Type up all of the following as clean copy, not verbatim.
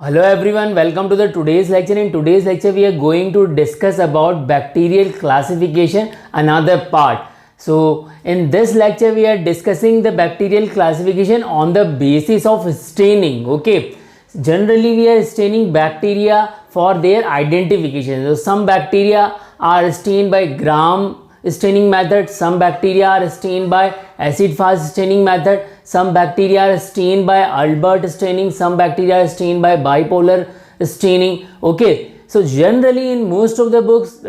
Hello everyone, welcome to the today's lecture. In today's lecture we are going to discuss about bacterial classification, another part. So in this lecture we are discussing the bacterial classification on the basis of staining. Okay, generally we are staining bacteria for their identification. So some bacteria are stained by Gram staining method, some bacteria are stained by acid-fast staining method, some bacteria are stained by Albert staining, some bacteria are stained by bipolar staining. Okay, so generally in most of the books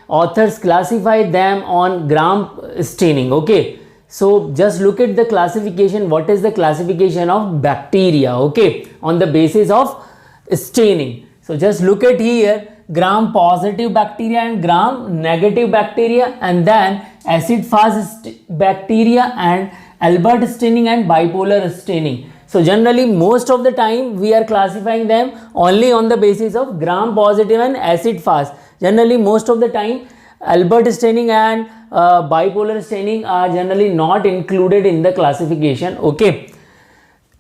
authors classify them on Gram staining. Okay, so just look at the classification. What is the classification of bacteria? Okay, on the basis of staining. So just look at here, Gram positive bacteria and Gram negative bacteria, and then acid fast bacteria and Albert staining and bipolar staining. So generally most of the time we are classifying them only on the basis of Gram positive and acid fast. Generally most of the time Albert staining and bipolar staining are generally not included in the classification. Okay.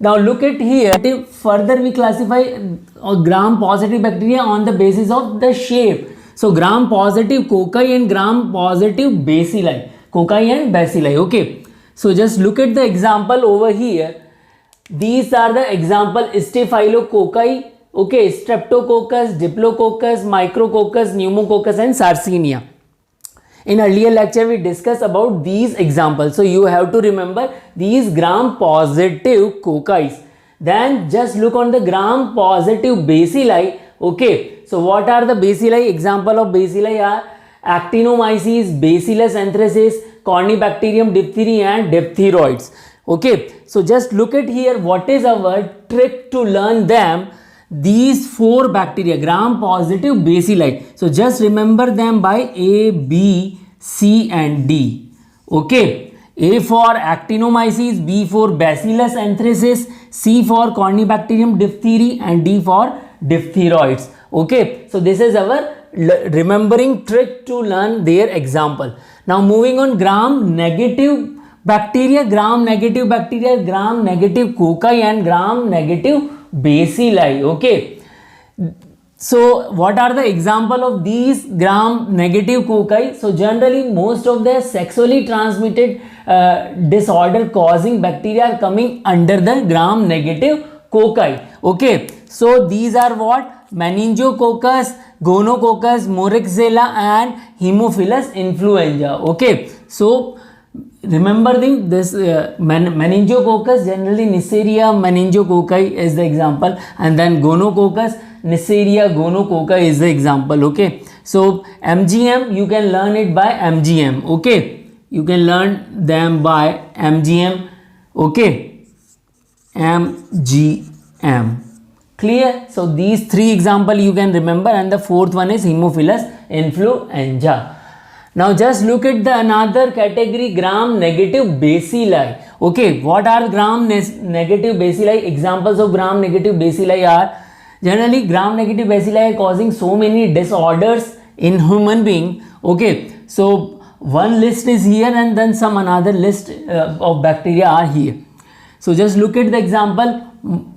Now look at here, further we classify Gram positive bacteria on the basis of the shape. So Gram positive cocci and Gram positive bacilli, cocci and bacilli. Okay, so just look at the example over here. These are the example: Staphylococci, okay, Streptococcus, Diplococcus, Micrococcus, Pneumococcus and Sarcenia. In earlier lecture we discussed about these examples, so you have to remember these Gram positive cocci. Then just look on the Gram positive bacilli. Okay, so what are the bacilli? Example of bacilli are Actinomyces, Bacillus anthracis, Corynebacterium diphtheria and diphtheroids. Okay, so just look at here, what is our trick to learn them? These four bacteria, Gram positive bacilli. So just remember them by A, B, C and D. Okay, A for Actinomyces, B for Bacillus anthracis, C for Corynebacterium diphtheria and D for diphtheroids. Okay, so this is our remembering trick to learn their example. Now moving on, Gram negative bacteria, Gram negative bacteria, Gram negative cocci and Gram negative bacilli. Okay, so what are the example of these Gram negative cocci? So generally most of the sexually transmitted disorder causing bacteria are coming under the Gram negative cocci. Okay, so these are what? Meningococcus, Gonococcus, Moraxella and Haemophilus influenza. Okay, so remember this Meningococcus, generally Neisseria meningococci is the example, and then Gonococcus, Neisseria gonococci is the example. Okay, so MGM you can learn it by MGM. Okay, you can learn them by MGM. Okay, MGM. Clear? So these three example you can remember, and the fourth one is Haemophilus influenza. Now just look at the another category, Gram negative bacilli. Okay, what are Gram negative bacilli? Examples of Gram negative bacilli are, generally Gram negative bacilli are causing so many disorders in human being. Okay, so one list is here and then some another list of bacteria are here. So just look at the example: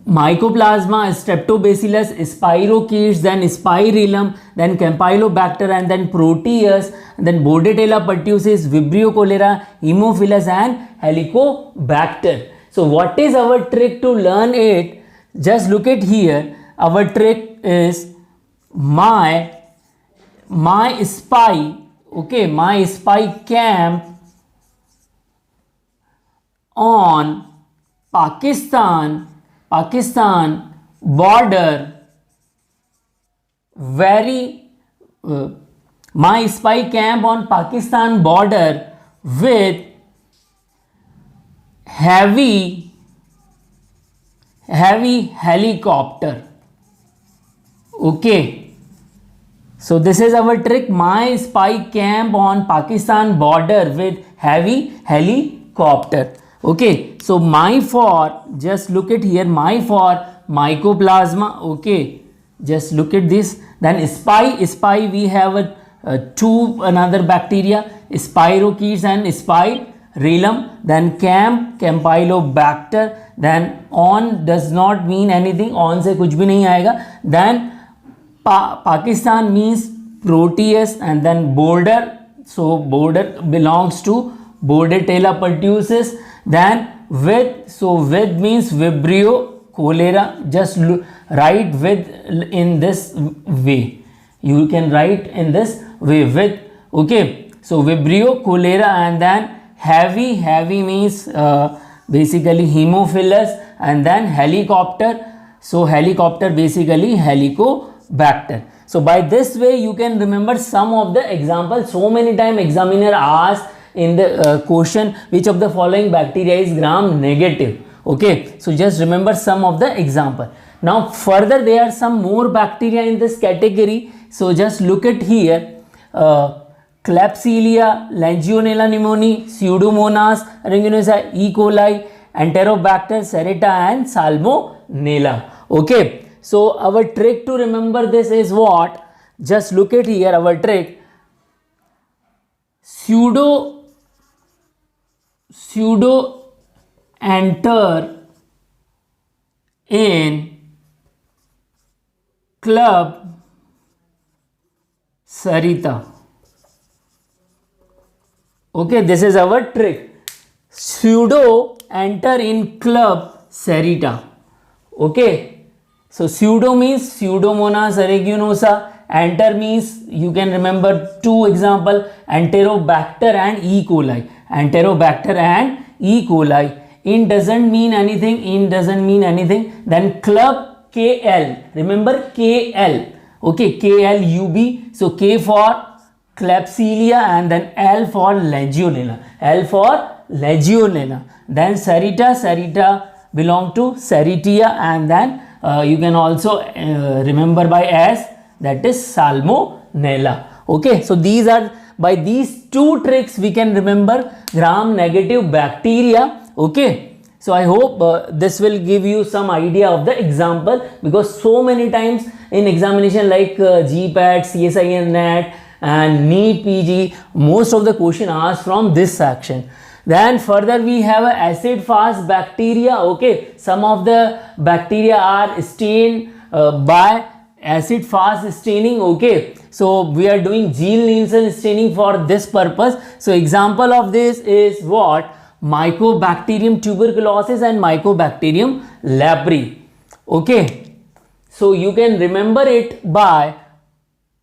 Mycoplasma, Streptobacillus, Spirochetes, then Spirillum, then Campylobacter, and then Proteus, and then Bordetella pertussis, Vibrio cholera, Haemophilus and Helicobacter. So what is our trick to learn it? Just look at here. Our trick is my spy. Okay, my spy camp on Pakistan border my spy camp on Pakistan border with heavy helicopter. Okay, so this is our trick: my spy camp on Pakistan border with heavy helicopter. Okay, so my for, just look at here, my for Mycoplasma. Okay, just look at this. Then spy we have two another bacteria, Spirochetes and Spirillum. Then Campylobacter, then on does not mean anything, on से कुछ भी नहीं आएगा. Then Pakistan means Proteus, and then border, so border belongs to Bordetella pertussis. Then with, so with means Vibrio cholera. Just write with in this way, you can write in this way with. Okay, so Vibrio cholera, and then heavy means basically Haemophilus, and then helicopter, so helicopter basically Helicobacter. So by this way you can remember some of the examples. So many time examiner asked in the question, which of the following bacteria is gram negative. Okay, so just remember some of the example. Now further there are some more bacteria in this category. So just look at here, Klebsiella, Legionella pneumoniae, Pseudomonas aeruginosa, E. coli, Enterobacter, Serrata, and Salmonella. Okay, so our trick to remember this is what? Just look at here, our trick. Pseudo enter in club Sarita. Okay, this is our trick. Pseudo enter in club Sarita. Okay, so pseudo means Pseudomonas aeruginosa. Enter means, you can remember two example, Enterobacter and E. coli. Enterobacter and E. coli. In doesn't mean anything. In doesn't mean anything. Then club KL. Remember KL. Okay, KLUB. So K for Klebsiella, and then L for Legionella. L for Legionella. Then Sarita belong to Serratia, and then you can also remember by S, that is Salmonella. Okay, so these are, by these two tricks we can remember gram negative bacteria. Okay, so I hope this will give you some idea of the example, because so many times in examination like GPAT, CSIR NET and NEET PG, most of the question asked from this section. Then further we have a acid fast bacteria. Okay, some of the bacteria are stained by acid fast staining. Okay, so we are doing Gill-Nielsen staining for this purpose. So example of this is what? Mycobacterium tuberculosis and Mycobacterium leprae. Okay, so you can remember it by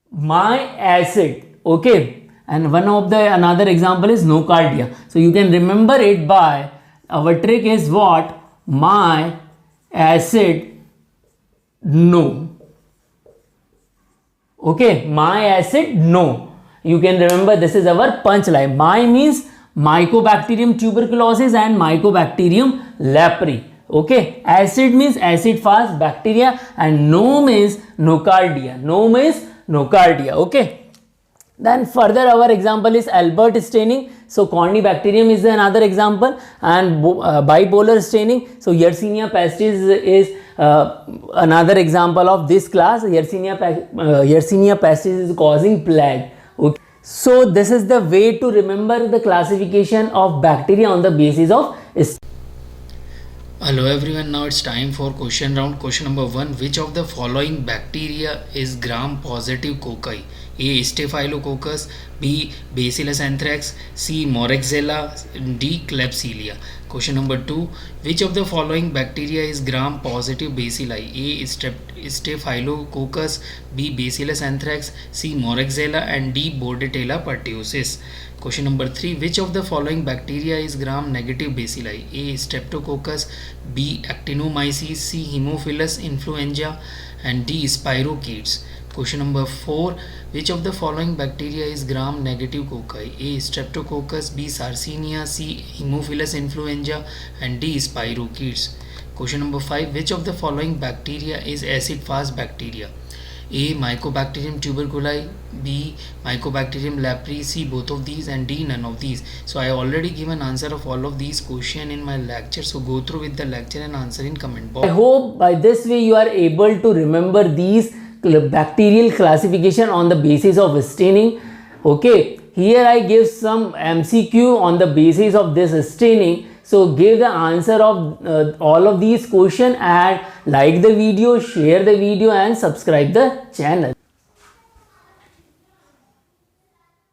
my acid. Okay, and one of the another example is nocardia. So you can remember it by, our trick is what? My acid no. Okay, my acid no. You can remember, this is our punchline. My means Mycobacterium tuberculosis and Mycobacterium leprae. Okay, acid means acid fast bacteria, and no means nocardia. No means nocardia. Okay, then further our example is Albert staining. So Corynebacterium is another example, and bipolar staining. So Yersinia pestis is another example of this class. Yersinia pestis is causing plague. Okay, so this is the way to remember the classification of bacteria on the basis of. Hello everyone, now it's time for question round. Question number 1, which of the following bacteria is gram positive cocci? A. Staphylococcus, B. Bacillus anthrax, C. Moraxella, D. Klebsiella. Question number 2, which of the following bacteria is gram positive bacilli? A. Staphylococcus, B. Bacillus anthrax, C. Moraxella, and D. Bordetella pertussis. Question number 3, which of the following bacteria is gram negative bacilli? A. Streptococcus, B. Actinomyces, C. Haemophilus influenza, and D. Spirochetes. Question number 4, which of the following bacteria is gram negative cocci? A. Streptococcus, B. Sarsinia, C. Haemophilus influenza, and D. Spirochetes. Question number 5, which of the following bacteria is acid fast bacteria? A. Mycobacterium tuberculosis, B. Mycobacterium leprae, C. both of these, and D. none of these. So I already given answer of all of these questions in my lecture. So go through with the lecture and answer in comment box. I hope by this way you are able to remember these bacterial classification on the basis of staining. Okay, here I give some MCQ on the basis of this staining. So give the answer of all of these question and like the video, share the video and subscribe the channel.